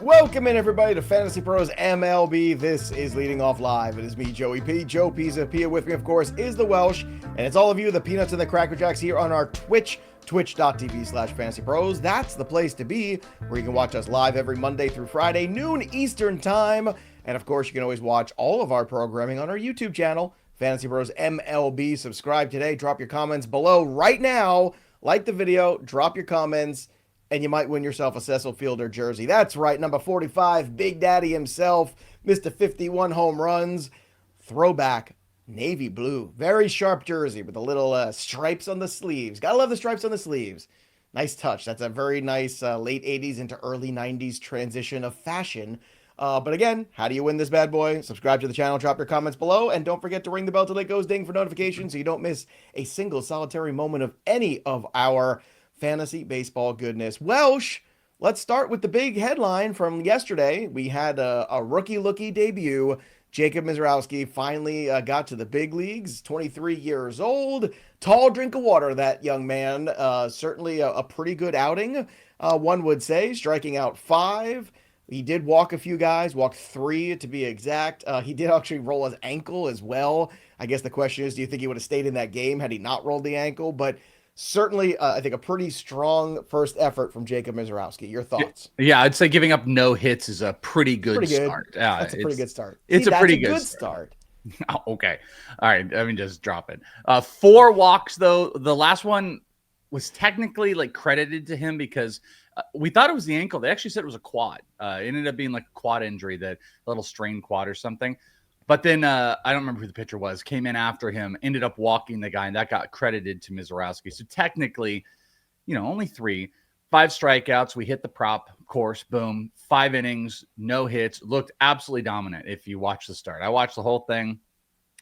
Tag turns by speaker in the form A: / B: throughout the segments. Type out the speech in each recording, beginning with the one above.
A: Welcome in, everybody, to Fantasy Pros MLB. This is Leading Off Live. It is me, Joey P. Joe Pizza. Pia with me, of course, is the Welsh. And it's all of you, the Peanuts and the Cracker Jacks, here on our Twitch, twitch.tv/fantasypros. That's the place to be, where you can watch us live every Monday through Friday, noon Eastern Time. And, of course, you can always watch all of our programming on our YouTube channel, Fantasy Pros MLB. Subscribe today. Drop your comments below right now. Like the video. Drop your comments. And you might win yourself a Cecil Fielder jersey. That's right, number 45, Big Daddy himself, Mr. 51 home runs, throwback, navy blue, very sharp jersey with the little stripes on the sleeves. Gotta love the stripes on the sleeves. Nice touch. That's a very nice late 80s into early 90s transition of fashion. But again, how do you win this bad boy? Subscribe to the channel, drop your comments below, and don't forget to ring the bell till it goes ding for notifications so you don't miss a single solitary moment of any of our fantasy baseball goodness. Welsh, let's start with the big headline from yesterday. We had a rookie debut. Jacob Misiorowski finally got to the big leagues, 23 years old. Tall drink of water, that young man. Certainly a pretty good outing, one would say, striking out 5. He did walk a few guys, walked 3 to be exact. He did actually roll his ankle as well. I guess the question is, do you think he would have stayed in that game had he not rolled the ankle? But certainly, I think a pretty strong first effort from Jacob Misiorowski. Your thoughts?
B: Yeah, I'd say giving up no hits is a pretty good start.
A: That's a pretty good start.
B: It's a pretty good
A: start.
B: Oh, okay. All right. I mean, just drop it. 4 walks, though. The last one was technically credited to him because we thought it was the ankle. They actually said it was a quad. It ended up being like a quad injury, that little strained quad or something. But then I don't remember who the pitcher was, came in after him, ended up walking the guy, and that got credited to Misiorowski. So technically, only 3, 5 strikeouts. We hit the prop, of course, boom, 5 innings, no hits, looked absolutely dominant if you watch the start. I watched the whole thing.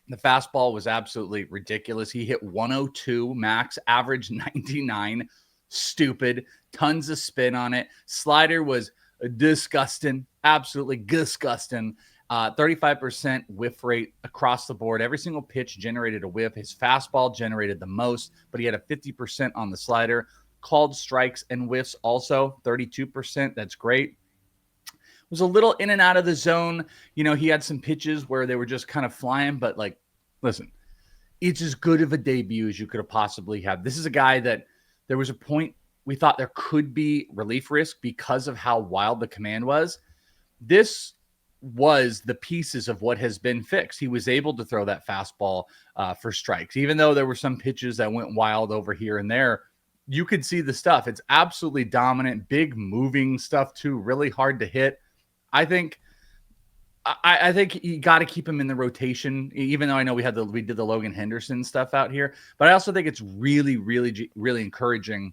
B: The fastball was absolutely ridiculous. He hit 102 max, average 99, stupid, tons of spin on it. Slider was disgusting, absolutely disgusting. 35% whiff rate across the board. Every single pitch generated a whiff. His fastball generated the most, but he had a 50% on the slider. Called strikes and whiffs also, 32%. That's great. Was a little in and out of the zone. He had some pitches where they were just kind of flying, but listen, it's as good of a debut as you could have possibly had. This is a guy that there was a point we thought there could be relief risk because of how wild the command was. This was the pieces of what has been fixed. He was able to throw that fastball for strikes, even though there were some pitches that went wild over here and there. You could see the stuff. It's absolutely dominant, big moving stuff too, really hard to hit. I think you got to keep him in the rotation, even though I know we did the Logan Henderson stuff out here. But I also think it's really, really, really encouraging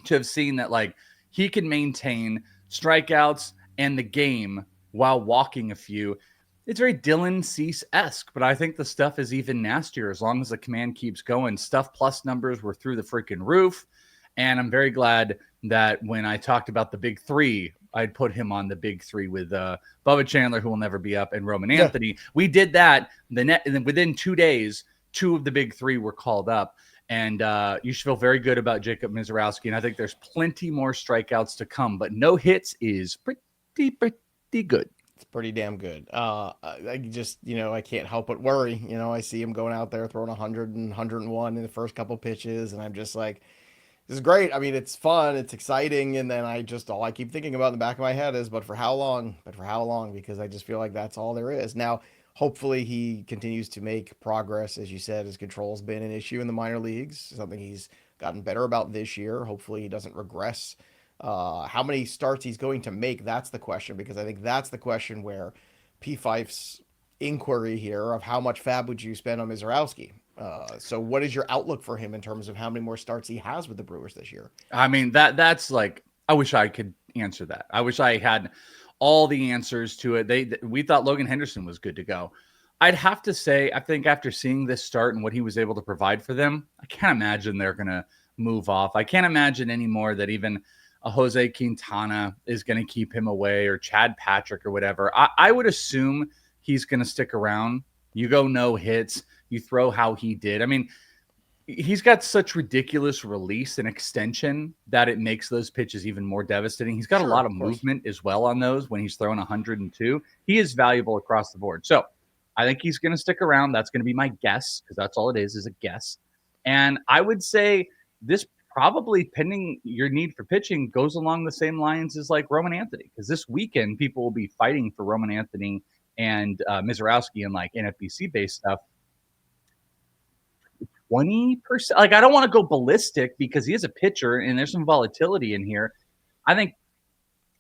B: to have seen that he can maintain strikeouts and the game while walking a few. It's very Dylan Cease-esque, but I think the stuff is even nastier as long as the command keeps going. Stuff plus numbers were through the freaking roof, and I'm very glad that when I talked about the big 3, I'd put him on the big 3 with Bubba Chandler, who will never be up, and Roman Anthony. We did that. And within 2 days, 2 of the big 3 were called up. And you should feel very good about Jacob Misiorowski. And I think there's plenty more strikeouts to come, but no hits is pretty good.
A: It's pretty damn good. I just, I can't help but worry. I see him going out there throwing 100 and 101 in the first couple pitches, and I'm just like, this is great. I mean, it's fun, it's exciting, and then all I keep thinking about in the back of my head is, but for how long? But for how long? Because I just feel like that's all there is. Now, hopefully he continues to make progress. As you said, his control's been an issue in the minor leagues, something he's gotten better about this year. Hopefully he doesn't regress. How many starts he's going to make, that's the question, because I think that's the question where P. Fife's inquiry here of how much fab would you spend on Misiorowski? So what is your outlook for him in terms of how many more starts he has with the Brewers this year?
B: I mean, that's I wish I could answer that. I wish I had all the answers to it. We thought Logan Henderson was good to go. I'd have to say, I think after seeing this start and what he was able to provide for them, I can't imagine they're going to move off. I can't imagine anymore that even a Jose Quintana is going to keep him away, or Chad Patrick or whatever. I would assume he's going to stick around. You go no hits. You throw how he did. I mean, he's got such ridiculous release and extension that it makes those pitches even more devastating. He's got a lot of movement as well on those when he's throwing 102. He is valuable across the board. So I think he's going to stick around. That's going to be my guess, because that's all it is a guess. And I would say this probably, pending your need for pitching, goes along the same lines as like Roman Anthony, because this weekend people will be fighting for Roman Anthony and Misiorowski and like NFBC based stuff. 20%. Like, I don't want to go ballistic because he is a pitcher and there's some volatility in here. I think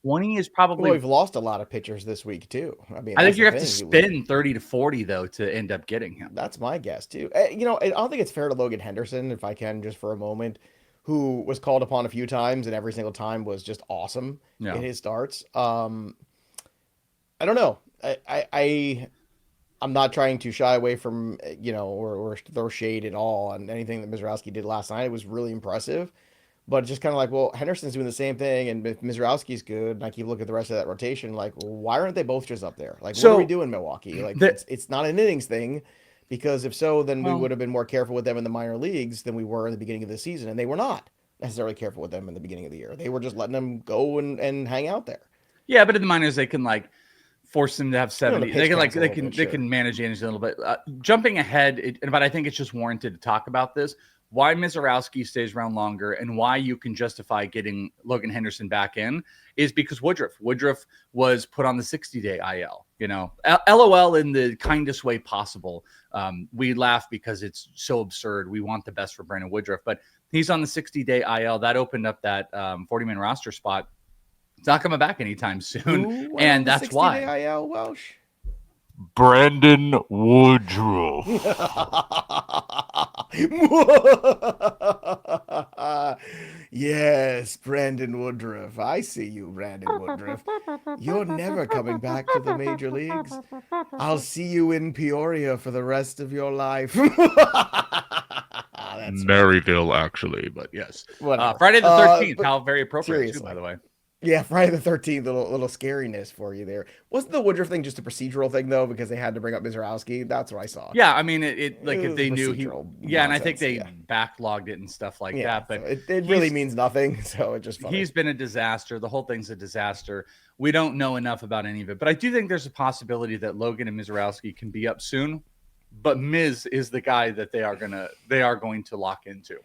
B: 20 is probably.
A: Well, we've lost a lot of pitchers this week too. I mean,
B: I think you have to spend 30 to 40 though to end up getting him.
A: That's my guess too. You know, I don't think it's fair to Logan Henderson, if I can just for a moment, who was called upon a few times and every single time was just awesome in his starts. I don't know. I'm not trying to shy away from, you know, or throw shade at all on anything that Misiorowski did last night. It was really impressive, but it's just kind of like, well, Henderson's doing the same thing, and if Misiorowski's good, and I keep looking at the rest of that rotation, like, well, why aren't they both just up there? Like, what are we doing, Milwaukee? Like, it's not an innings thing, because if so, then we would have been more careful with them in the minor leagues than we were in the beginning of the season, and they were not necessarily careful with them in the beginning of the year. They were just letting them go and hang out there.
B: Yeah, but in the minors, they can like force them to have 70. They can manage the energy a little bit. Jumping ahead, but I think it's just warranted to talk about this. Why Misiorowski stays around longer and why you can justify getting Logan Henderson back in is because Woodruff was put on the 60-day IL. You know, LOL in the kindest way possible. We laugh because it's so absurd. We want the best for Brandon Woodruff, but he's on the 60-day IL. That opened up that 40-man roster spot. It's not coming back anytime soon, and that's why.
A: IL Welsh?
C: Brandon Woodruff.
A: Yes, Brandon Woodruff. I see you, Brandon Woodruff. You're never coming back to the major leagues. I'll see you in Peoria for the rest of your life.
C: Maryville, actually, but yes.
B: Friday the 13th. How very appropriate, too, by the way.
A: Yeah, Friday the 13th, little scariness for you there. Wasn't the Woodruff thing just a procedural thing, though, because they had to bring up Misiorowski? That's what I saw.
B: Yeah, I mean, it like if they knew he... Yeah, nonsense, and I think they backlogged it and stuff like that. But
A: so it really means nothing, so it just funny.
B: He's been a disaster. The whole thing's a disaster. We don't know enough about any of it. But I do think there's a possibility that Logan and Misiorowski can be up soon. But Miz is the guy that they are going to lock into.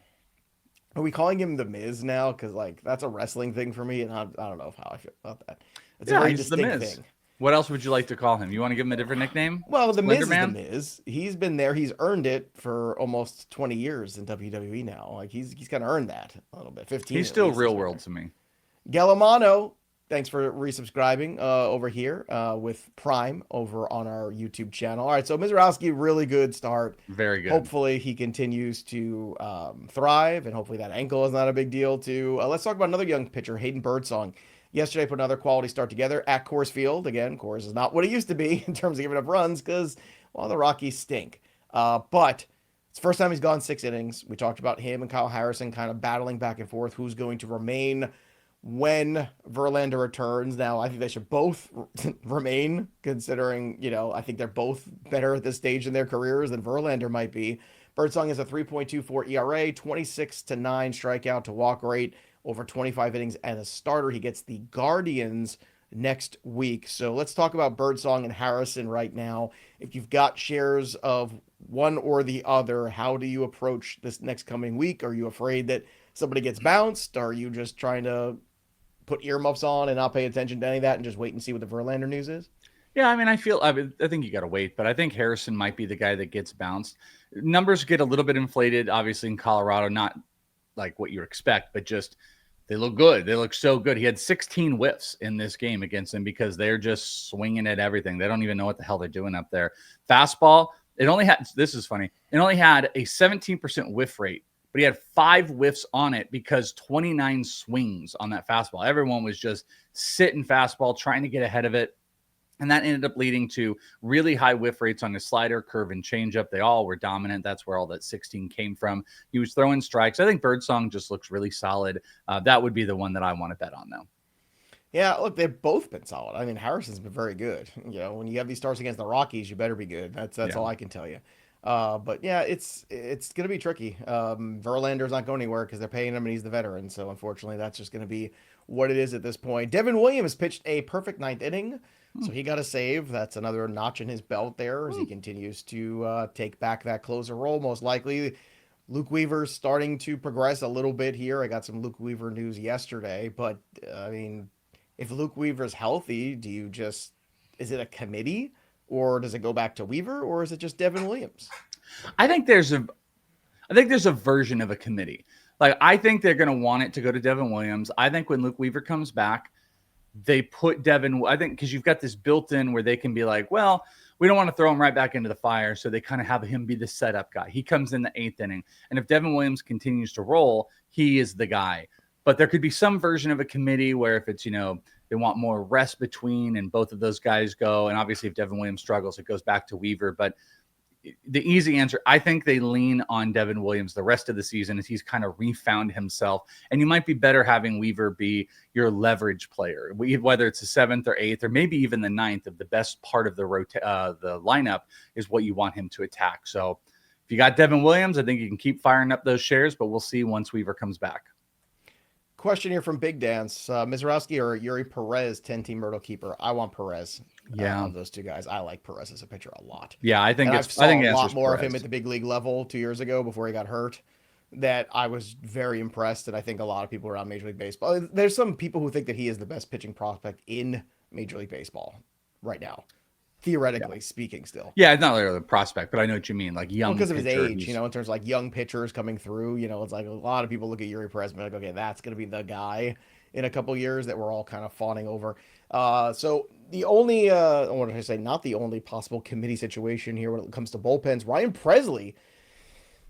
A: Are we calling him the Miz now? Because like that's a wrestling thing for me, and I don't know how I feel about that. It's a very distinct thing.
B: What else would you like to call him? You want to give him a different nickname?
A: Well, the Miz is the Miz. He's been there. He's earned it for almost 20 years in WWE now. Like he's kind of earned that a little bit. 15.
B: He's still real world to me.
A: Gallimano, thanks for resubscribing over here with Prime over on our YouTube channel. All right, so Misiorowski, really good start.
B: Very good.
A: Hopefully he continues to thrive, and hopefully that ankle is not a big deal too. Let's talk about another young pitcher, Hayden Birdsong. Yesterday put another quality start together at Coors Field. Again, Coors is not what it used to be in terms of giving up runs because, well, the Rockies stink. But it's the first time he's gone 6 innings. We talked about him and Kyle Harrison kind of battling back and forth who's going to remain when Verlander returns. Now, I think they should both remain, considering, you know, I think they're both better at this stage in their careers than Verlander might be. Birdsong has a 3.24 ERA, 26-9 strikeout to walk rate over 25 innings and a starter. He gets the Guardians next week. So let's talk about Birdsong and Harrison right now. If you've got shares of one or the other, how do you approach this next coming week? Are you afraid that somebody gets bounced? Are you just trying to put earmuffs on and not pay attention to any of that and just wait and see what the Verlander news is?
B: Yeah, I mean, I think you got to wait, but I think Harrison might be the guy that gets bounced. Numbers get a little bit inflated, obviously, in Colorado, not like what you expect, but just they look good. They look so good. He had 16 whiffs in this game against them because they're just swinging at everything. They don't even know what the hell they're doing up there. Fastball, this is funny, it only had a 17% whiff rate, but he had 5 whiffs on it because 29 swings on that fastball. Everyone was just sitting fastball, trying to get ahead of it. And that ended up leading to really high whiff rates on his slider, curve, and changeup. They all were dominant. That's where all that 16 came from. He was throwing strikes. I think Birdsong just looks really solid. That would be the one that I want to bet on, though.
A: Yeah, look, they've both been solid. I mean, Harrison's been very good. You know, when you have these starts against the Rockies, you better be good. That's all I can tell you. But yeah, it's going to be tricky. Verlander's not going anywhere because they're paying him and he's the veteran. So unfortunately, that's just going to be what it is at this point. Devin Williams pitched a perfect ninth inning. So he got a save. That's another notch in his belt there as he continues to take back that closer role. Most likely, Luke Weaver's starting to progress a little bit here. I got some Luke Weaver news yesterday, but I mean, if Luke Weaver's healthy, is it a committee or does it go back to Weaver or is it just Devin Williams?
B: I think there's a version of a committee. Like, I think they're going to want it to go to Devin Williams. I think when Luke Weaver comes back, they put Devin, I think, because you've got this built in where they can be like, well, we don't want to throw him right back into the fire. So they kind of have him be the setup guy. He comes in the 8th inning. And if Devin Williams continues to roll, he is the guy. But there could be some version of a committee where if it's, they want more rest between and both of those guys go. And obviously if Devin Williams struggles, it goes back to Weaver. But the easy answer, I think they lean on Devin Williams the rest of the season as he's kind of refound himself. And you might be better having Weaver be your leverage player, whether it's the 7th or 8th, or maybe even the 9th of the best part of the lineup is what you want him to attack. So if you got Devin Williams, I think you can keep firing up those shares, but we'll see once Weaver comes back.
A: Question here from Big Dance. Misiorowski or Yuri Perez, 10-team Myrtle keeper? I want Perez.
B: Yeah.
A: Those two guys. I like Perez as a pitcher a lot.
B: Yeah, I think
A: I saw a lot more
B: Perez.
A: of him at the big league level 2 years ago before he got hurt. That I was very impressed, and I think a lot of people around Major League Baseball. There's some people who think that he is the best pitching prospect in Major League Baseball right now, theoretically speaking. Still,
B: yeah, it's not really a prospect, but I know what you mean, like young
A: because of his
B: pitcher,
A: age. In terms of like young pitchers coming through, it's like a lot of people look at Yuri Perez and be like, okay, that's going to be the guy in a couple years that we're all kind of fawning over. So the only, what did I say? Not the only possible committee situation here when it comes to bullpens. Ryan Presley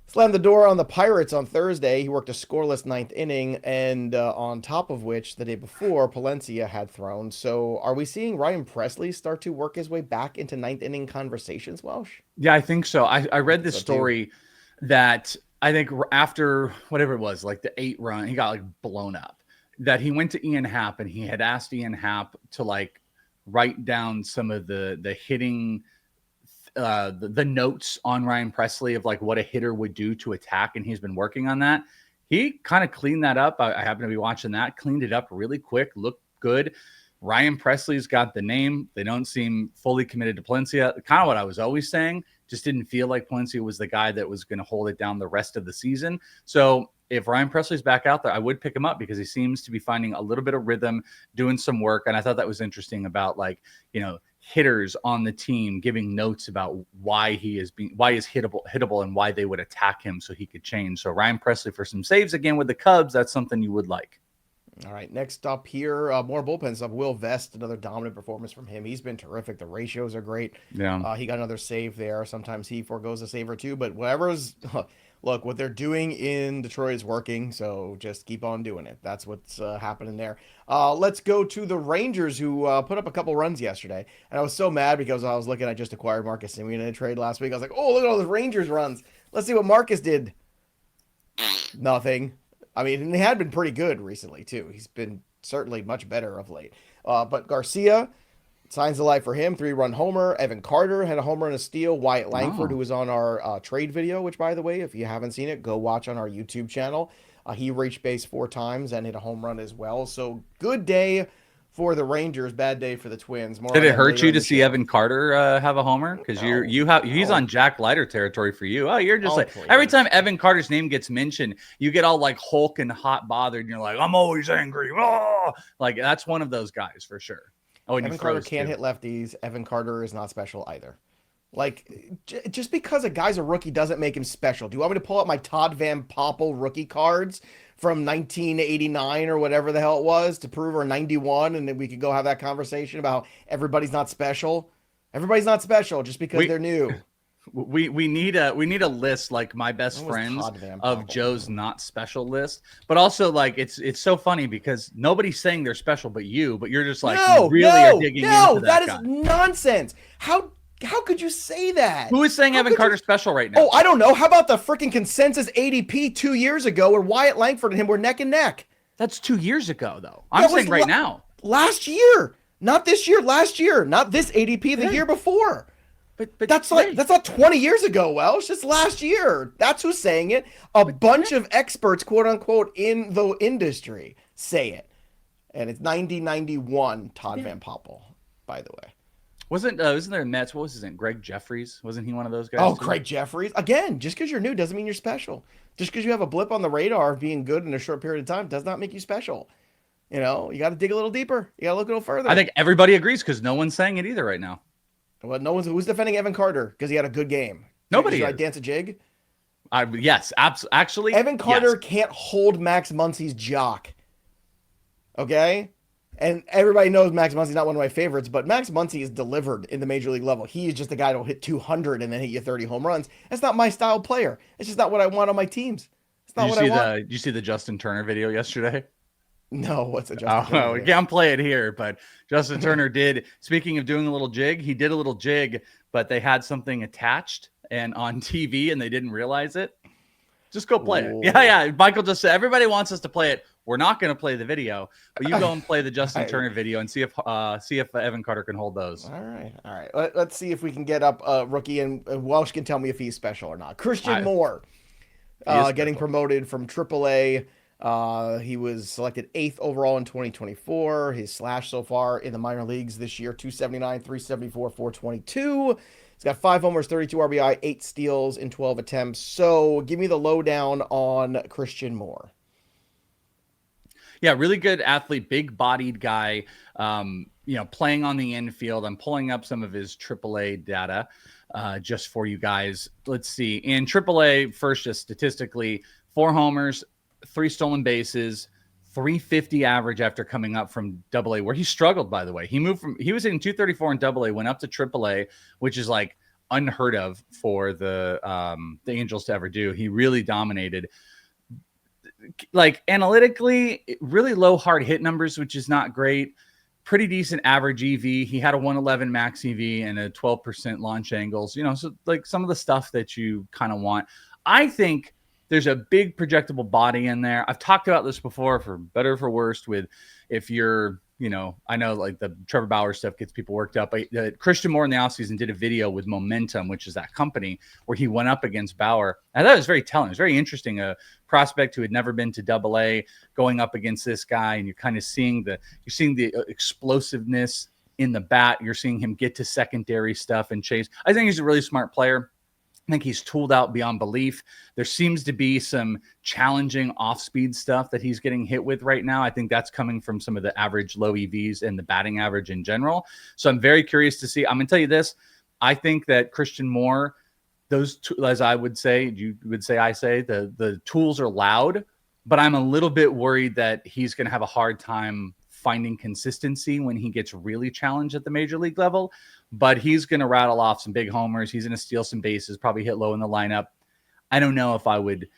A: slammed the door on the Pirates on Thursday. He worked a scoreless 9th inning, and on top of which, the day before, Palencia had thrown. So are we seeing Ryan Presley start to work his way back into 9th inning conversations, Welsh?
B: Yeah, I think so. I read this story that I think after whatever it was, like the 8 run, he got like blown up. That he went to Ian Happ and he had asked Ian Happ to like write down some of the hitting, the notes on Ryan Presley of like what a hitter would do to attack. And he's been working on that. He kind of cleaned that up. I happen to be watching that, cleaned it up really quick, looked good. Ryan Presley's got the name. They don't seem fully committed to Palencia. Kind of what I was always saying, just didn't feel like Palencia was the guy that was going to hold it down the rest of the season. So if Ryan Presley's back out there, I would pick him up because he seems to be finding a little bit of rhythm, doing some work. And I thought that was interesting about hitters on the team giving notes about why he is hittable and why they would attack him so he could change. So Ryan Presley for some saves again with the Cubs, that's something you would like.
A: All right, next up here, more bullpen stuff. Will Vest, another dominant performance from him. He's been terrific. The ratios are great.
B: Yeah.
A: He got another save there. Sometimes he forgoes a save or two, but whatever's look, what they're doing in Detroit is working, so just keep on doing it. That's what's happening there. Let's go to the Rangers, who put up a couple runs yesterday. And I was so mad because I was looking, I just acquired Marcus Simeon in a trade last week. I was like, oh, look at all those Rangers runs. Let's see what Marcus did. Nothing. I mean, and he had been pretty good recently, too. He's been certainly much better of late. But Garcia, signs of life for him, 3-run homer. Evan Carter had a homer and a steal. Wyatt Langford, who was on our trade video, which, by the way, if you haven't seen it, go watch on our YouTube channel. He reached base 4 times and hit a home run as well. So good day for the Rangers, bad day for the Twins.
B: Did it hurt you to see Evan Carter have a homer? Because he's on Jack Leiter territory for you. Oh, you're just every time Evan Carter's name gets mentioned, you get all like Hulk and hot bothered, and you're like, I'm always angry. Oh! Like that's one of those guys for sure. Oh, and
A: Evan Carter can't hit lefties. Evan Carter is not special either. Like, just because a guy's a rookie doesn't make him special. Do you want me to pull up my Todd Van Poppel rookie cards from 1989 or whatever the hell it was to prove, or 91, and then we could go have that conversation about everybody's not special? Everybody's not special just because they're new.
B: We need a list like my best friends of Joe's not special list, but also like it's so funny because nobody's saying they're special but you're just like are digging into that guy.
A: Is nonsense. How could you say that?
B: Who is saying Evan Carter's special right now?
A: Oh, I don't know. How about the freaking consensus ADP 2 years ago where Wyatt Langford and him were neck and neck?
B: That's 2 years ago, though. I'm saying right now.
A: Last year. Not this year, last year. Not this ADP, the year before.
B: But
A: That's not 20 years ago, Welsh. It's last year. That's who's saying it. A bunch of experts, quote unquote, in the industry say it. And it's 9091 Todd Van Poppel, by the way.
B: Wasn't there Mets? What was his name? Greg Jeffries? Wasn't he one of those guys?
A: Oh,
B: too?
A: Greg Jeffries. Again, just because you're new doesn't mean you're special. Just because you have a blip on the radar of being good in a short period of time does not make you special. You know, you got to dig a little deeper. You got to look a little further.
B: I think everybody agrees because no one's saying it either right now.
A: Well, who's defending Evan Carter because he had a good game.
B: Nobody.
A: Should I dance a jig?
B: Yes, actually,
A: Evan Carter can't hold Max Muncy's jock. Okay? And everybody knows Max Muncy's not one of my favorites, but Max Muncy is delivered in the major league level. He is just a guy that'll hit 200 and then hit you 30 home runs. That's not my style player. It's just not what I want on my teams. It's not what I want.
B: Did you see the Justin Turner video yesterday?
A: No, what's a Justin Turner
B: we can't play it here, but Justin Turner did. Speaking of doing a little jig, he did a little jig, but they had something attached and on TV and they didn't realize it. Just go play it. Yeah. Michael just said everybody wants us to play it. We're not going to play the video, but you go and play the Justin Turner video and see if Evan Carter can hold those.
A: All right. Let's see if we can get up a rookie and Welsh can tell me if he's special or not. Christian Moore, getting promoted from AAA. He was selected 8th overall in 2024. His slash so far in the minor leagues this year, 279, 374, 422. He's got 5 homers, 32 RBI, 8 steals in 12 attempts. So give me the lowdown on Christian Moore.
B: Yeah, really good athlete, big-bodied guy, playing on the infield. I'm pulling up some of his AAA data just for you guys. Let's see. In AAA, first, just statistically, 4 homers, 3 stolen bases, 350 average after coming up from AA, where he struggled, by the way. He was hitting 234 in AA, went up to AAA, which is like unheard of for the Angels to ever do. He really dominated. Like analytically, really low hard hit numbers, which is not great. Pretty decent average EV. He had a 111 max EV and a 12% launch angles. So like some of the stuff that you kind of want. I think there's a big projectable body in there. I've talked about this before, for better or for worse, with if you're, I know like the Trevor Bauer stuff gets people worked up. Christian Moore in the offseason did a video with Momentum, which is that company, where he went up against Bauer. And that was very telling. It was very interesting. A prospect who had never been to AA going up against this guy, and you're kind of seeing the explosiveness in the bat. You're seeing him get to secondary stuff and chase. I think he's a really smart player. I think he's tooled out beyond belief. There seems to be some challenging off-speed stuff that he's getting hit with right now. I think that's coming from some of the average low EVs and the batting average in general. So I'm very curious to see. I'm going to tell you this. I think that Christian Moore, those two, as I would say, the tools are loud, but I'm a little bit worried that he's going to have a hard time finding consistency when he gets really challenged at the major league level. But he's going to rattle off some big homers. He's going to steal some bases, probably hit low in the lineup. I don't know if I would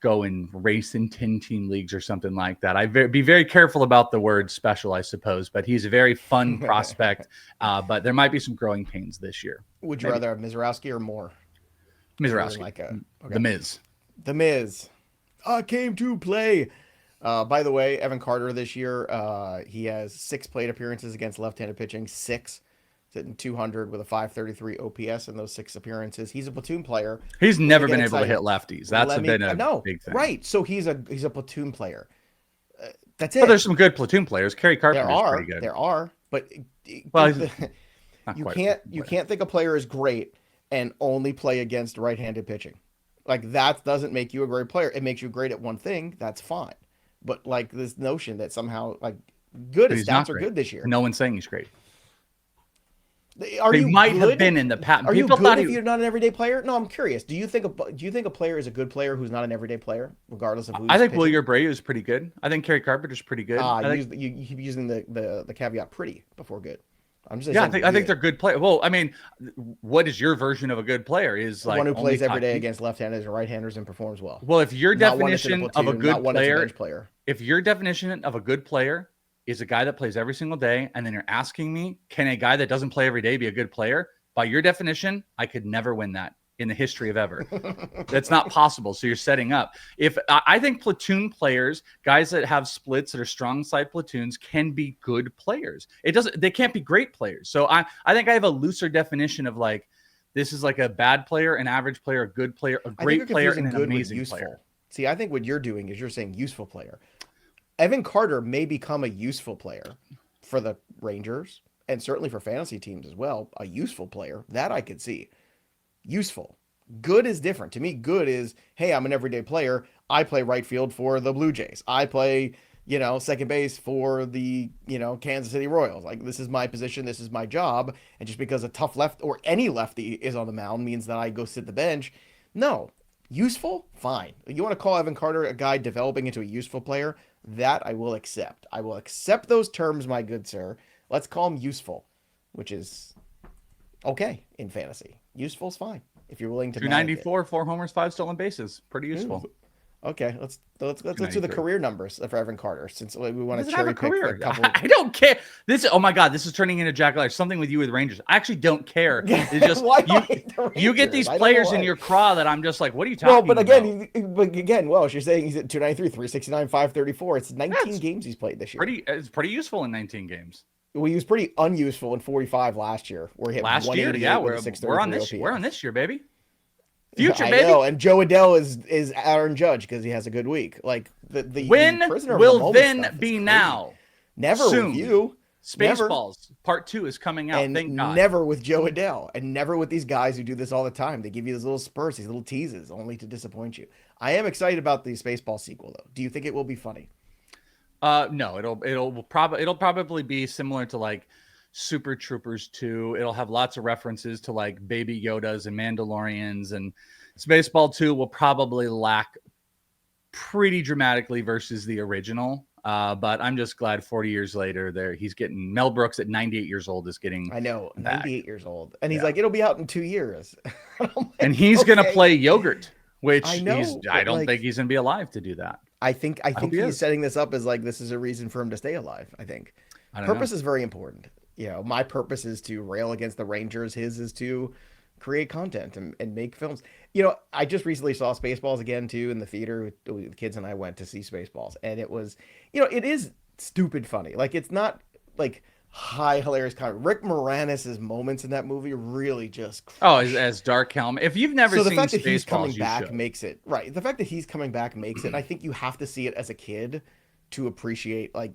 B: go and race in 10-team leagues or something like that. I'd be very careful about the word special, I suppose. But he's a very fun prospect. But there might be some growing pains this year.
A: Would you rather have Misiorowski or Moore?
B: Misiorowski. The Miz.
A: The Miz. I came to play. By the way, Evan Carter this year, he has 6 plate appearances against left-handed pitching. 6. Hitting 200 with a 533 OPS in those 6 appearances. He's a platoon player.
B: He's never been able to hit lefties. That's been a big thing.
A: Right. So he's a platoon player. That's it.
B: Well, there's some good platoon players. Kerry Carpenter is pretty good.
A: There are, but you can't think a player is great and only play against right-handed pitching. Like that doesn't make you a great player. It makes you great at one thing. That's fine. But like this notion that somehow like good stats are good this year.
B: No one's saying he's great.
A: He
B: might have been in the past.
A: Are you good if you're not an everyday player? No, I'm curious. Do you think a player is a good player who's not an everyday player, regardless of who?
B: I think Wilyer Bray is pretty good. I think Kerry Carpenter's pretty good.
A: You keep using the caveat "pretty" before good. I'm just
B: I think they're good players. Well, I mean, what is your version of a good player? Is like
A: one who plays every day against left-handers and right-handers and performs well.
B: Well, if your definition of a good
A: player,
B: if your definition of a good player is a guy that plays every single day, and then you're asking me, can a guy that doesn't play every day be a good player? By your definition, I could never win that in the history of ever. That's not possible. So you're setting up. I think platoon players, guys that have splits that are strong side platoons, can be good players. They can't be great players. So I think I have a looser definition of like This is like a bad player, an average player, a good player, a great player, and an amazing player.
A: See, I think what you're doing is you're saying useful player. Evan Carter may become a useful player for the Rangers and certainly for fantasy teams as well. A useful player that I could see. Useful. Good is different. To me, good is, hey, I'm an everyday player. I play right field for the Blue Jays. I play, second base for the, Kansas City Royals. Like, this is my position. This is my job. And just because a tough left or any lefty is on the mound means that I go sit the bench. No. Useful? Fine. You want to call Evan Carter a guy developing into a useful player? That I will accept. I will accept those terms, my good sir. Let's call him useful, which is okay in fantasy. Useful's fine if you're willing to.
B: 294, 4 homers, 5 stolen bases. Pretty useful.
A: Okay, let's do the career numbers for Evan Carter since we want to cherry pick a couple.
B: I don't care. Oh my God, this is turning into Jack Life. Something with you with Rangers. I actually don't care. It's just you get these players in your craw that I'm just like, what are you talking about?
A: But again, Welsh, you're saying he's at 293, 369, 534. It's 19 games he's played this year.
B: It's pretty useful in 19 games.
A: Well, he was pretty unuseful in 45 last year, where he had
B: last year. Yeah, we're on this. We're on this year, baby. Future,
A: I
B: baby.
A: know, and Joe Adele is Aaron Judge because he has a good week. Like
B: when will then be now?
A: Never
B: soon.
A: With you.
B: Spaceballs Part 2 is coming out.
A: And
B: thank God.
A: Never with Joe Adele, and never with these guys who do this all the time. They give you these little spurts, these little teases, only to disappoint you. I am excited about the Spaceballs sequel, though. Do you think it will be funny?
B: No, it'll probably be similar to like Super Troopers 2. It'll have lots of references to like Baby Yodas and Mandalorians, and Spaceball 2 will probably lack pretty dramatically versus the original. But I'm just glad 40 years later he's getting Mel Brooks at 98 years old is getting
A: 98 years old. And he's like, it'll be out in 2 years.
B: And he's going to play Yogurt, which I don't think he's going to be alive to do that.
A: I think he's setting this up as like, this is a reason for him to stay alive. I think purpose is very important. My purpose is to rail against the Rangers. His is to create content and make films. I just recently saw Spaceballs again too in the theater. The kids and I went to see Spaceballs, and it was, it is stupid funny. Like, it's not like high hilarious comedy. Rick Moranis' moments in that movie really just
B: as Dark Helmet. If you've never seen
A: the fact that
B: Spaceballs,
A: he's coming back makes it right. The fact that he's coming back makes it. And I think you have to see it as a kid to appreciate like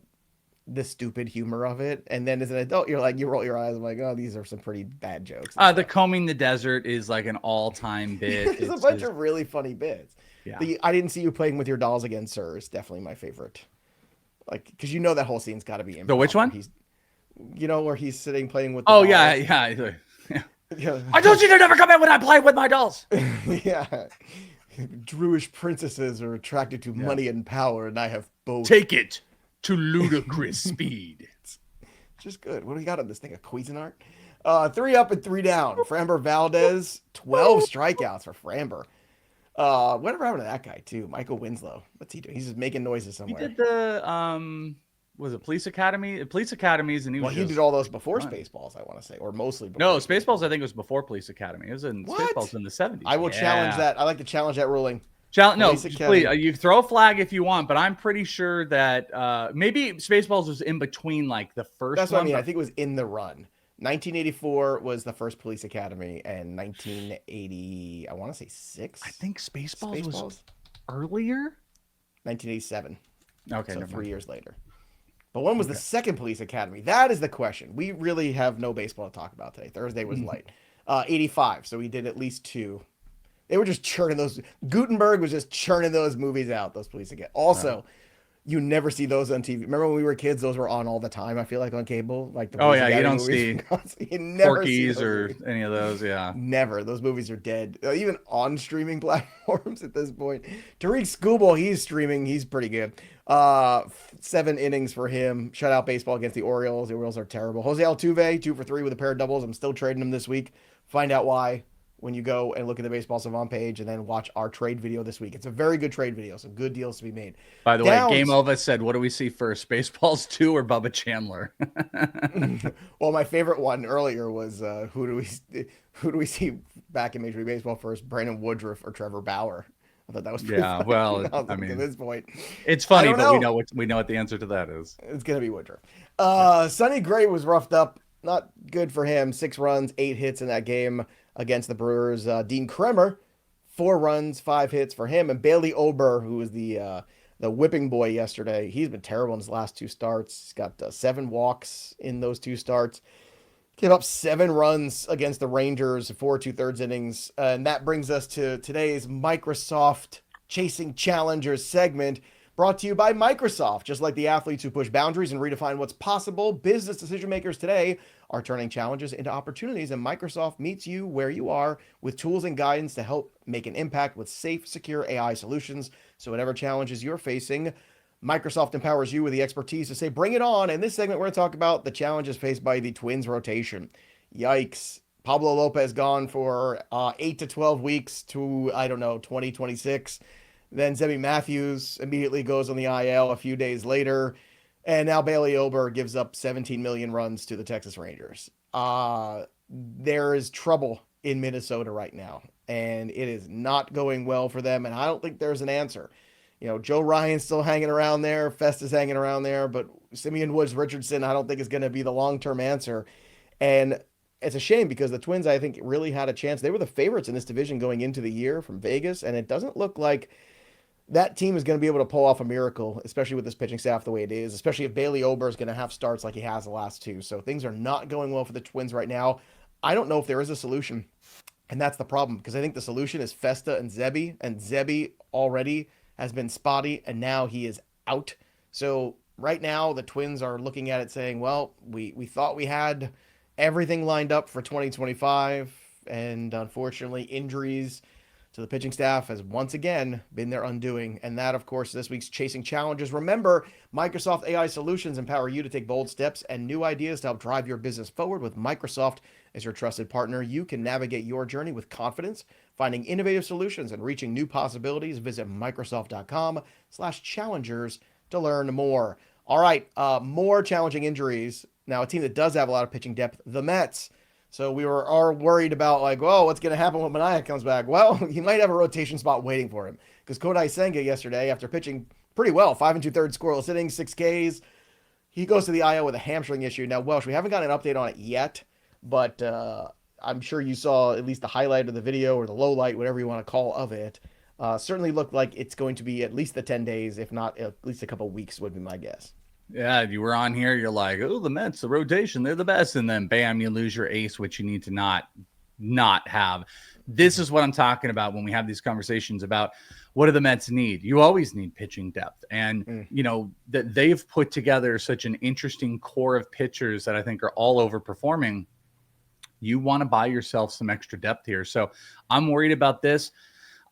A: the stupid humor of it, and then as an adult you roll your eyes. I'm like, oh, these are some pretty bad jokes.
B: The combing the desert is like an all-time bit.
A: There's a bunch of really funny bits. Yeah. I didn't see you playing with your dolls again, sir, is definitely my favorite. Like, because that whole scene's got to be improv.
B: The which one?
A: Where he's sitting playing with.
B: Yeah. I told you to never come in when I play with my dolls.
A: Yeah. Druish princesses are attracted to money and power, and I have both.
B: Take it to ludicrous speed.
A: It's just good. What do we got on this thing? A Cuisinart? 3 up and 3 down. Framber Valdez, 12 strikeouts for Framber. Whatever happened to that guy too? Michael Winslow. What's he doing? He's just making noises somewhere.
B: He did the was it Police Academy? Police Academies, and he
A: did all those before Spaceballs, I want to say, or mostly before.
B: No, Spaceballs I think was before Police Academy. It was in Spaceballs in the 70s.
A: I will challenge that. I like to challenge that ruling.
B: Please, you throw a flag if you want, but I'm pretty sure that maybe Spaceballs was in between like the first.
A: That's what I mean. I think it was in the run. 1984 was the first Police Academy, and 1980, I want to say 6.
B: I think Spaceballs was earlier.
A: 1987.
B: Okay,
A: so 3 years later. But when was the second Police Academy? That is the question. We really have no baseball to talk about today. Thursday was light. 85. So we did at least 2. They were just churning those. Gutenberg was just churning those movies out. Those Police Academy. Also, you never see those on TV. Remember when we were kids? Those were on all the time. I feel like on cable. Like
B: you don't see Porky's or any of those. Yeah,
A: never. Those movies are dead. Even on streaming platforms at this point. Tariq Skubal, he's streaming. He's pretty good. 7 innings for him. Shutout baseball against the Orioles. The Orioles are terrible. Jose Altuve, 2 for 3 with a pair of doubles. I'm still trading him this week. Find out why when you go and look at the Baseball Savant page and then watch our trade video this week. It's a very good trade video. Some good deals to be made.
B: By the way, Game Over said, what do we see first, Spaceballs 2 or Bubba Chandler?
A: Well, my favorite one earlier was who do we see back in Major League Baseball first, Brandon Woodruff or Trevor Bauer? I thought that was pretty funny.
B: Well, I mean,
A: at this point,
B: it's funny, but we know what the answer to that is.
A: It's gonna be Woodruff. Sonny Gray was roughed up. Not good for him. 6 runs, 8 hits in that game. against the Brewers. Dean Kremer, 4 runs, 5 hits for him. And Bailey Ober, who was the whipping boy yesterday, he's been terrible in his last 2 starts. He's got 7 walks in those 2 starts. Gave up 7 runs against the Rangers, 4 2/3 innings. And that brings us to today's Microsoft Chasing Challengers segment, brought to you by Microsoft. Just like the athletes who push boundaries and redefine what's possible, business decision makers today are turning challenges into opportunities, and Microsoft meets you where you are with tools and guidance to help make an impact with safe, secure AI solutions. So whatever challenges you're facing, Microsoft empowers you with the expertise to say, bring it on. In this segment, we're going to talk about the challenges faced by the Twins rotation. Yikes. Pablo López gone for 8 to 12 weeks to, 2026. Then Zebby Matthews immediately goes on the IL a few days later. And now Bailey Ober gives up 17 million runs to the Texas Rangers. There is trouble in Minnesota right now, and it is not going well for them. And I don't think there's an answer. Joe Ryan's still hanging around there. Festa's hanging around there. But Simeon Richardson, I don't think is going to be the long-term answer. And it's a shame because the Twins, I think, really had a chance. They were the favorites in this division going into the year from Vegas, and it doesn't look like that team is going to be able to pull off a miracle, especially with this pitching staff the way it is, especially if Bailey Ober is going to have starts like he has the last 2. So things are not going well for the Twins right now. I don't know if there is a solution, and that's the problem, because I think the solution is Festa and Zebby already has been spotty, and now he is out. So right now, the Twins are looking at it saying, well, we thought we had everything lined up for 2025, and unfortunately, injuries to the pitching staff has once again been their undoing. And that, of course, this week's Chasing Challenges. Remember, Microsoft AI solutions empower you to take bold steps and new ideas to help drive your business forward. With Microsoft as your trusted partner, you can navigate your journey with confidence, finding innovative solutions and reaching new possibilities. Visit Microsoft.com/challengers to learn more. All right, more challenging injuries. Now, a team that does have a lot of pitching depth, the Mets. So we are worried about, what's going to happen when Manaea comes back? Well, he might have a rotation spot waiting for him, because Kodai Senga yesterday, after pitching pretty well, 5 2/3 scoreless innings, 6 Ks, he goes to the IL with a hamstring issue. Now, Welsh, we haven't gotten an update on it yet, but I'm sure you saw at least the highlight of the video, or the low light, whatever you want to call of it. Certainly looked like it's going to be at least the 10 days, if not at least a couple weeks would be my guess.
B: Yeah, you were on here, you're like, oh, the Mets, the rotation, they're the best. And then bam, you lose your ace, which you need to not have. This is what I'm talking about when we have these conversations about what do the Mets need? You always need pitching depth. And, that they've put together such an interesting core of pitchers that I think are all overperforming. You want to buy yourself some extra depth here. So I'm worried about this.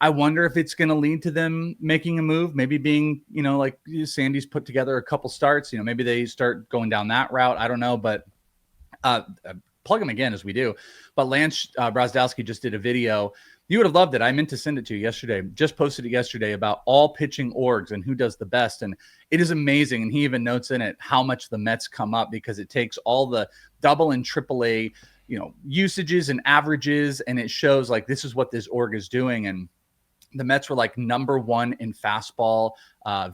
B: I wonder if it's going to lead to them making a move, maybe being, like Sandy's put together a couple starts, maybe they start going down that route. I don't know, but plug them again as we do. But Lance Brozdowski just did a video. You would have loved it. I meant to send it to you yesterday, just posted it yesterday about all pitching orgs and who does the best. And it is amazing. And he even notes in it how much the Mets come up, because it takes all the double and triple A, usages and averages. And it shows this is what this org is doing. And the Mets were number 1 in fastball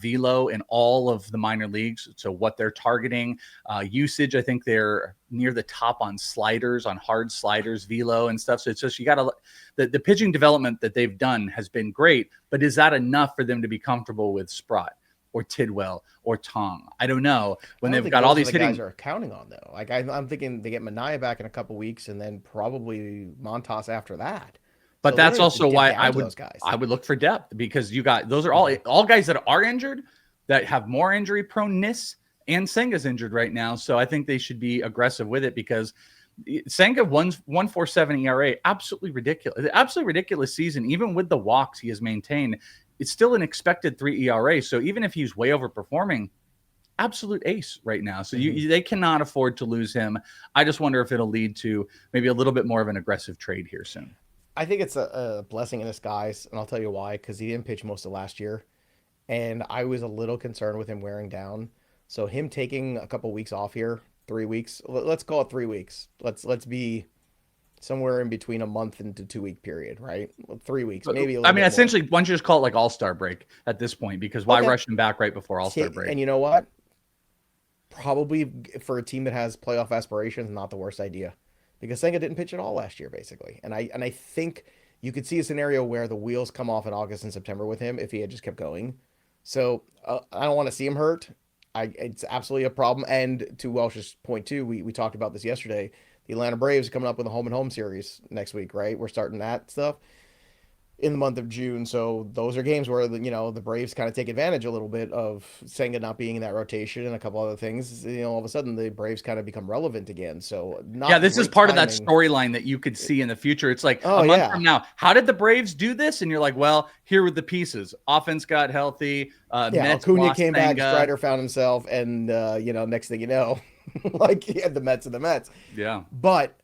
B: velo in all of the minor leagues. So what they're targeting usage, I think they're near the top on sliders, on hard sliders, velo and stuff. So it's just, you got to, the pitching development that they've done has been great, but is that enough for them to be comfortable with Sprott or Tidwell or Tong? I don't know. When they've got all these hitting
A: guys are counting on, though. I'm thinking they get Manaea back in a couple weeks and then probably Montas after that.
B: But
A: so
B: that's also why I would look for depth, because you got, those are all guys that are injured, that have more injury proneness, and Senga's injured right now. So I think they should be aggressive with it, because Senga 1.47 ERA, absolutely ridiculous season. Even with the walks he has maintained, it's still an expected 3 ERA. So even if he's way overperforming, absolute ace right now. So they cannot afford to lose him. I just wonder if it'll lead to maybe a little bit more of an aggressive trade here soon.
A: I think it's a blessing in disguise, and I'll tell you why, because he didn't pitch most of last year, and I was a little concerned with him wearing down. So him taking a couple weeks off here, 3 weeks, let's call it 3 weeks. Let's be somewhere in between a month and 2 week period, right? 3 weeks, maybe a little bit
B: essentially,
A: more.
B: Why don't you just call it All-Star break at this point? Because why rush him back right before All-Star break?
A: And you know what? Probably for a team that has playoff aspirations, not the worst idea. because Senga didn't pitch at all last year, basically. And I think you could see a scenario where the wheels come off in August and September with him if he had just kept going. So I don't want to see him hurt. It's absolutely a problem. And to Welsh's point too, we talked about this yesterday. The Atlanta Braves are coming up with a home and home series next week, right? We're starting that stuff in the month of June. So those are games where the Braves kind of take advantage a little bit of Senga not being in that rotation and a couple other things. All of a sudden the Braves kind of become relevant again. So
B: this is part of that storyline that you could see in the future. It's like a month from now. How did the Braves do this? And you're like, well, here were the pieces. Offense got healthy. Mets
A: Acuna came back.
B: Senga.
A: Strider found himself, and next thing you know, like he had the Mets and the Mets.
B: Yeah,
A: but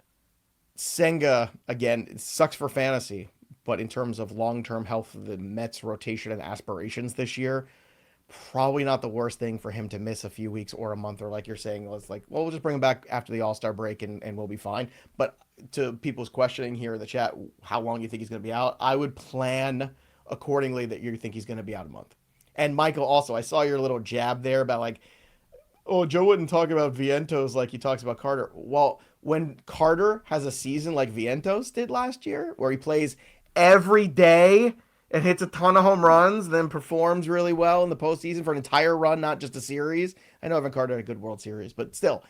A: Senga again, it sucks for fantasy. But in terms of long-term health of the Mets rotation and aspirations this year, probably not the worst thing for him to miss a few weeks or a month, or like you're saying, we'll just bring him back after the All-Star break and we'll be fine. But to people's questioning here in the chat, how long you think he's going to be out? I would plan accordingly that you think he's going to be out a month. And Michael, also, I saw your little jab there about Joe wouldn't talk about Vientos like he talks about Carter. Well, when Carter has a season like Vientos did last year, where he plays every day and hits a ton of home runs, then performs really well in the postseason for an entire run, not just a series. I know Evan Carter had a good World Series, but still,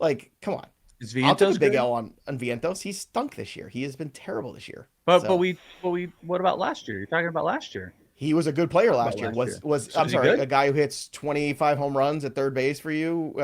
A: come on.
B: Is Vientos
A: I'll take a big
B: good?
A: L on Vientos. He's stunk this year. He has been terrible this year.
B: But what about last year? You're talking about last year.
A: He was a good player last year. I'm sorry,
B: good?
A: A guy who hits 25 home runs at third base for you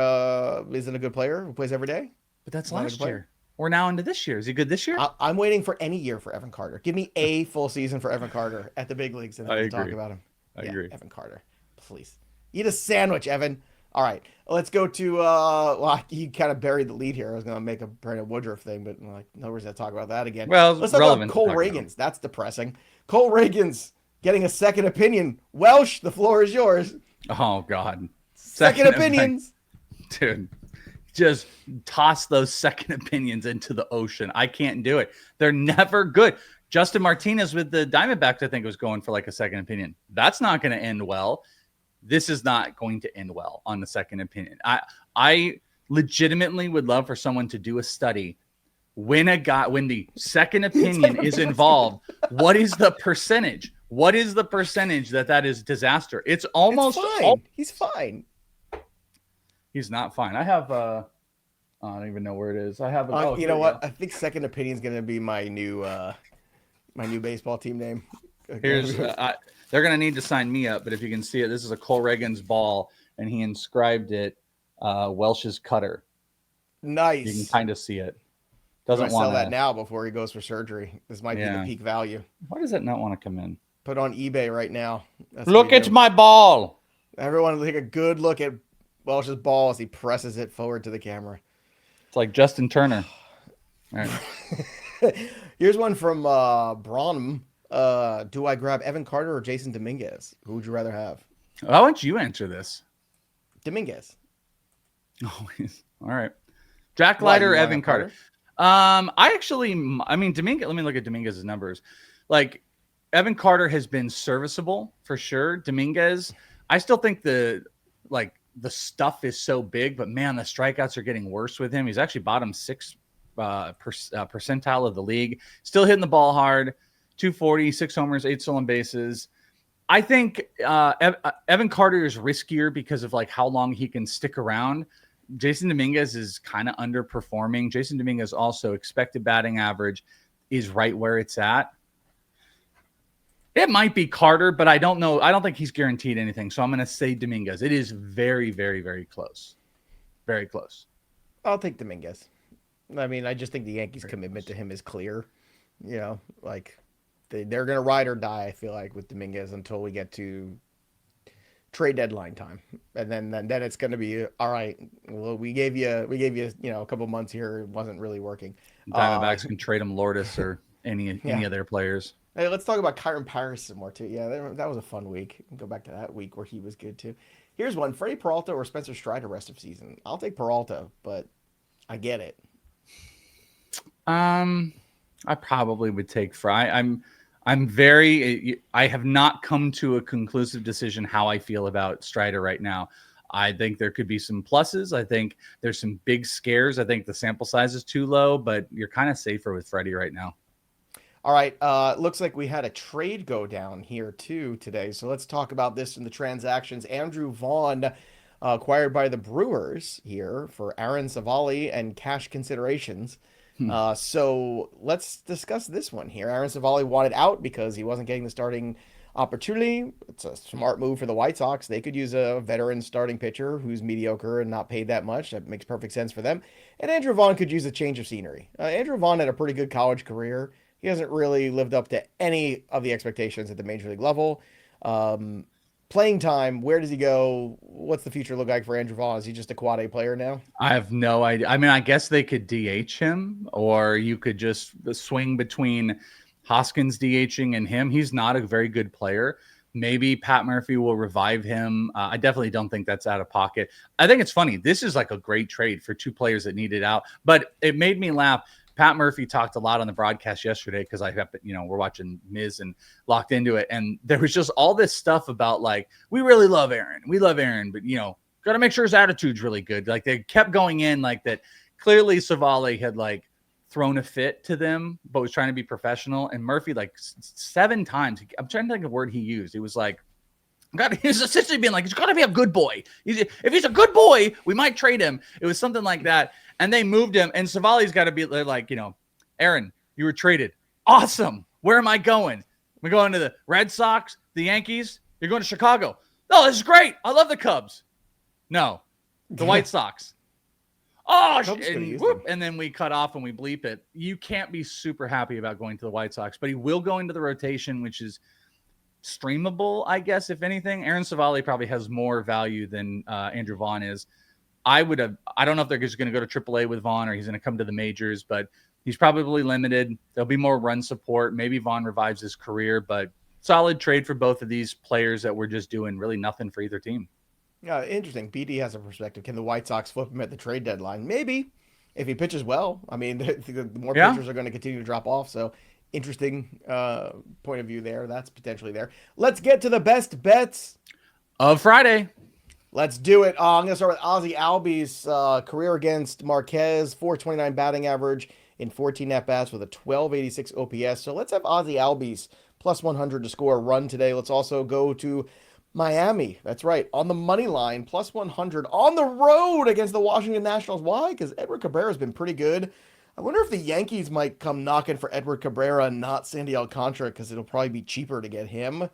A: isn't a good player who plays every day?
B: But that's last year. We're now into this year. Is he good this year?
A: I'm waiting for any year for Evan Carter. Give me a full season for Evan Carter at the big leagues, and then we'll talk about him.
B: I agree.
A: Evan Carter, please. Eat a sandwich, Evan. All right, let's go to, he kind of buried the lead here. I was going to make a Brandon Woodruff thing, but no reason to talk about that again.
B: Well,
A: let's talk about Cole Ragans. That's depressing. Cole Ragans getting a second opinion. Welsh, the floor is yours.
B: Oh, God.
A: Second opinions.
B: Dude. Just toss those second opinions into the ocean. I can't do it. They're never good. Justin Martinez with the Diamondbacks, I think, was going for a second opinion. That's not going to end well. This is not going to end well on the second opinion. I legitimately would love for someone to do a study when the second opinion is involved. What is the percentage? What is the percentage that is disaster? It's almost
A: fine. He's fine.
B: He's not fine. I have I don't even know where it is. I have
A: you know what? I think second opinion is going to be my new baseball team name.
B: Here's they're going to need to sign me up, but if you can see it, this is a Cole Ragans ball, and he inscribed it Welsh's cutter.
A: Nice.
B: You can kind of see it. Doesn't want
A: to sell that now before he goes for surgery. This might be the peak value.
B: Why does that not want to come in?
A: Put on eBay right now.
B: Look, it's my ball.
A: Everyone take a good look at Welsh's ball as he presses it forward to the camera.
B: It's like Justin Turner. All right.
A: Here's one from Bronham. Do I grab Evan Carter or Jason Dominguez? Who would you rather have?
B: Why don't you answer this?
A: Dominguez.
B: Oh, all right. Jack Leiter or Evan Carter? Dominguez. Let me look at Dominguez's numbers. Evan Carter has been serviceable for sure. Dominguez, I still think the stuff is so big, but man, the strikeouts are getting worse with him. He's actually bottom 6 percentile of the league. Still hitting the ball hard. 240, 6 homers, 8 stolen bases. I think Evan Carter is riskier because of how long he can stick around. Jason Dominguez is kind of underperforming. Jason Dominguez also expected batting average is right where it's at. It might be Carter, but I don't know. I don't think he's guaranteed anything. So I'm going to say Dominguez. It is very, very, very close. Very close.
A: I'll take Dominguez. I just think the Yankees' commitment to him is clear. They're going to ride or die, I feel like, with Dominguez until we get to trade deadline time. And then it's going to be, all right, well, we gave you a couple months here. It wasn't really working.
B: Diamondbacks can trade him Lourdes or any of their players.
A: Hey, let's talk about Kyron Paris some more, too. Yeah, that was a fun week. Go back to that week where he was good, too. Here's one. Freddy Peralta or Spencer Strider rest of season? I'll take Peralta, but I get it.
B: I probably would take Fry. I have not come to a conclusive decision how I feel about Strider right now. I think there could be some pluses. I think there's some big scares. I think the sample size is too low, but you're kind of safer with Freddy right now.
A: All right. Looks like we had a trade go down here too today. So let's talk about this in the transactions. Andrew Vaughn acquired by the Brewers here for Aaron Savali and cash considerations. So let's discuss this one here. Aaron Savali wanted out because he wasn't getting the starting opportunity. It's a smart move for the White Sox. They could use a veteran starting pitcher who's mediocre and not paid that much. That makes perfect sense for them. And Andrew Vaughn could use a change of scenery. Andrew Vaughn had a pretty good college career. He hasn't really lived up to any of the expectations at the major league level. Playing time, where does he go? What's the future look like for Andrew Vaughn? Is he just a quad A player now?
B: I have no idea. I mean, I guess they could DH him, or you could just swing between Hoskins DHing and him. He's not a very good player. Maybe Pat Murphy will revive him. I definitely don't think that's out of pocket. I think it's funny. This is like a great trade for two players that needed out, but it made me laugh. Pat Murphy talked a lot on the broadcast yesterday because we're watching Miz and locked into it. And there was just all this stuff about like, we really love Aaron. We love Aaron, but got to make sure his attitude's really good. Like they kept going in like that. Clearly Savali had like thrown a fit to them, but was trying to be professional. And Murphy like 7 times, I'm trying to think of the word he used. It was like, he's essentially being like, he's got to be a good boy. If he's a good boy, we might trade him. It was something like that. And they moved him. And Savali's got to be like, Aaron, you were traded. Awesome. Where am I going? We're going to the Red Sox, the Yankees. You're going to Chicago. Oh, this is great. I love the Cubs. No, the White Sox. Oh, and then we cut off and we bleep it. You can't be super happy about going to the White Sox, but he will go into the rotation, which is streamable, I guess, if anything. Aaron Savali probably has more value than Andrew Vaughn is. I don't know if they're just going to go to AAA with Vaughn or he's going to come to the majors, but he's probably limited. There'll be more run support. Maybe Vaughn revives his career, but solid trade for both of these players that we're just doing really nothing for either team.
A: Yeah, interesting. BD has a perspective. Can the White Sox flip him at the trade deadline? Maybe, if he pitches well. I mean, the more pitchers are going to continue to drop off, so interesting point of view there. That's potentially there. Let's get to the best bets
B: of Friday.
A: Let's do it. I'm going to start with Ozzie Albies' career against Marquez, 429 batting average in 14 at-bats with a 1286 OPS. So let's have Ozzie Albies plus 100 to score a run today. Let's also go to Miami. That's right. On the money line, plus 100 on the road against the Washington Nationals. Why? Because Edward Cabrera has been pretty good. I wonder if the Yankees might come knocking for Edward Cabrera and not Sandy Alcantara because it'll probably be cheaper to get him.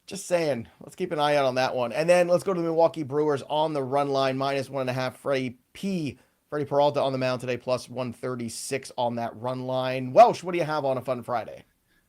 A: Just saying. Let's keep an eye out on that one. And then let's go to the Milwaukee Brewers on the run line, minus 1.5. Freddy Peralta on the mound today, plus 136 on that run line. Welsh, what do you have on a fun Friday?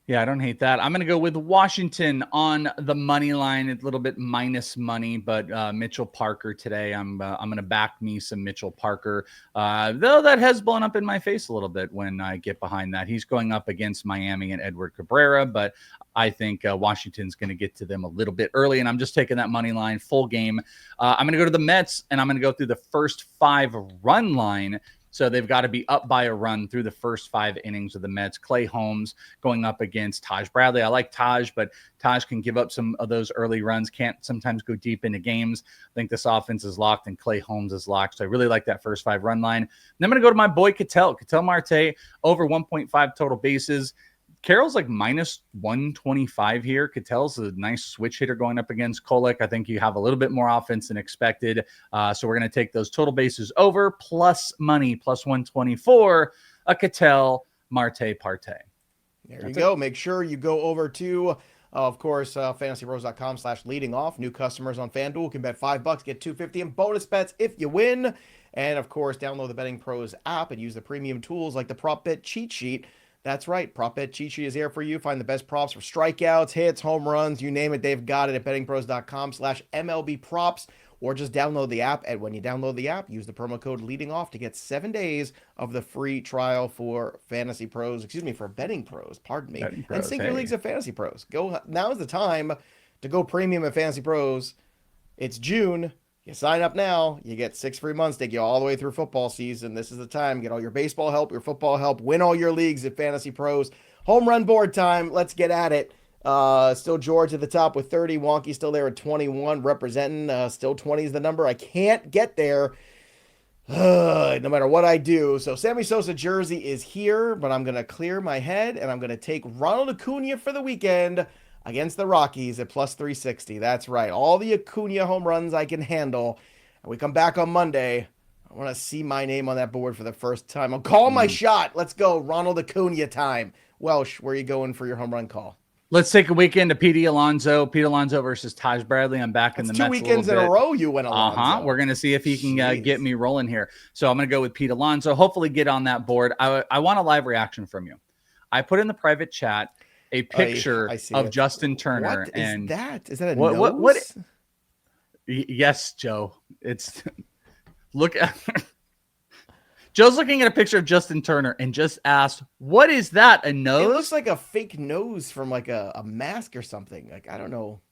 B: Yeah, I don't hate that. I'm going to go with Washington on the money line, a little bit minus money, but Mitchell Parker today. I'm going to back me some Mitchell Parker, though that has blown up in my face a little bit when I get behind that. He's going up against Miami and Edward Cabrera, but I think Washington's going to get to them a little bit early, and I'm just taking that money line full game. I'm going to go to the Mets, and I'm going to go through the first 5 run line. So they've got to be up by a run through the first 5 innings of the Mets. Clay Holmes going up against Taj Bradley. I like Taj, but Taj can give up some of those early runs, can't sometimes go deep into games. I think this offense is locked and Clay Holmes is locked. So I really like that first 5 run line. And I'm going to go to my boy Ketel Marte, over 1.5 total bases. Carroll's like minus 125 here. Ketel's a nice switch hitter going up against Kolek. I think you have a little bit more offense than expected. So we're going to take those total bases over, plus money, plus 124, a Ketel Marte Parte.
A: There you go. Make sure you go over to, of course, fantasypros.com/leading off. New customers on FanDuel can bet $5, get $250 in bonus bets if you win. And, of course, download the Betting Pros app and use the premium tools like the Prop Bet Cheat Sheet. That's right. Prop Bet Cheat Sheet is here for you. Find the best props for strikeouts, hits, home runs, you name it. They've got it at bettingpros.com/MLB props, or just download the app. And when you download the app, use the promo code leading off to get 7 days of the free trial for Betting Pros. Pardon me. And sync your leagues at Fantasy Pros. Now is the time to go premium at Fantasy Pros. It's June. You sign up now, you get 6 free months, take you all the way through football season. This is the time. Get all your baseball help, your football help, win all your leagues at Fantasy Pros. Home run board time. Let's get at it. Still George at the top with 30. Wonky still there at 21, representing. Still 20 is the number. I can't get there no matter what I do. So Sammy Sosa jersey is here, but I'm going to clear my head, and I'm going to take Ronald Acuna for the weekend against the Rockies at plus 360. That's right. All the Acuna home runs I can handle. And we come back on Monday. I want to see my name on that board for the first time. I'm calling my shot. Let's go. Ronald Acuna time. Welsh, where are you going for your home run call?
B: Let's take a weekend to Pete Alonso. Pete Alonso versus Taj Bradley. I'm back in the Mets.
A: 2 weekends in a row you went Alonso.
B: We're going to see if he can get me rolling here. So I'm going to go with Pete Alonso. Hopefully get on that board. I want a live reaction from you. I put in the private chat a picture of Justin Turner.
A: What is that? Is that a
B: what,
A: nose?
B: What? Yes, Joe. It's look at Joe's looking at a picture of Justin Turner and just asked, "What is that? A nose?"
A: It looks like a fake nose from like a mask or something. Like, I don't know.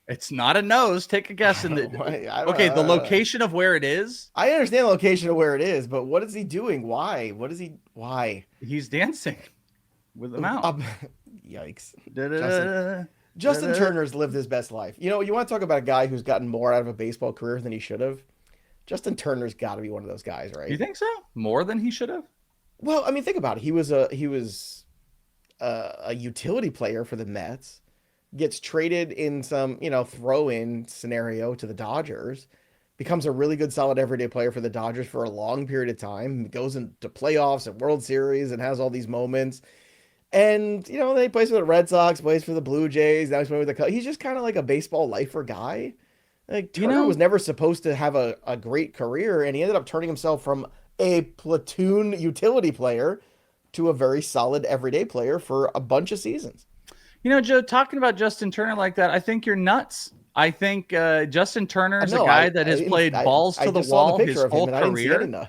B: It's not a nose. Take a guess. The location of where it is.
A: I understand the location of where it is, but what is he doing? Why? Why?
B: He's dancing with the mouth.
A: Yikes.
B: Da-da-da-da.
A: Justin Turner's lived his best life. You know, you want to talk about a guy who's gotten more out of a baseball career than he should have? Justin Turner's got to be one of those guys, right?
B: You think so? More than he should have?
A: Well, I mean, think about it. He was a utility player for the Mets, gets traded in some, throw-in scenario to the Dodgers, becomes a really good, solid everyday player for the Dodgers for a long period of time, goes into playoffs and World Series and has all these moments. And, then he plays for the Red Sox, plays for the Blue Jays, now he's playing with the Cubs. He's just kind of like a baseball lifer guy. Like, Turner was never supposed to have a great career, and he ended up turning himself from a platoon utility player to a very solid everyday player for a bunch of seasons.
B: Joe, talking about Justin Turner like that, I think you're nuts. I think Justin Turner is a guy that has played balls to the wall his whole career.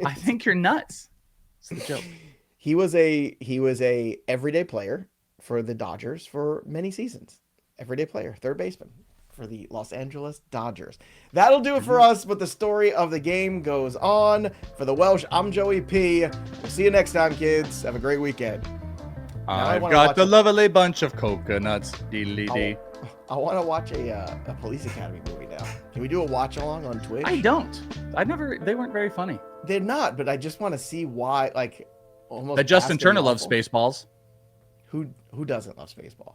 B: I think you're nuts. It's the joke.
A: He was a everyday player for the Dodgers for many seasons. Everyday player, third baseman for the Los Angeles Dodgers. That'll do it for us, but the story of the game goes on. For the Welsh, I'm Joey P. We'll see you next time, kids. Have a great weekend.
B: I've got the lovely bunch of coconuts. Dee-lee-dee.
A: I want to watch a Police Academy movie now. Can we do a watch along on Twitch?
B: I don't. They weren't very funny.
A: They're not, but I just want to see why, almost.
B: That Justin Turner loves Spaceballs.
A: Who doesn't love Spaceballs?